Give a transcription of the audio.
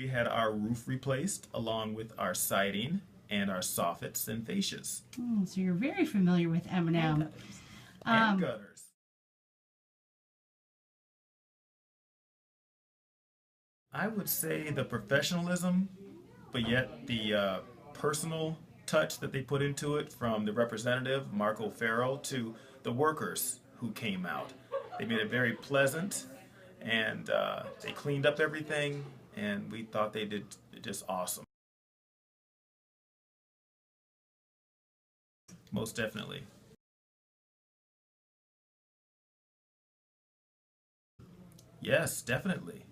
We had our roof replaced along with our siding and our soffits and fascias. So you're very familiar with M&M. And gutters. I would say the professionalism, but yet the personal touch that they put into it, from the representative, Marco Farrell, to the workers who came out. They made it very pleasant, and they cleaned up everything, and we thought they did just awesome. Most definitely. Yes, definitely.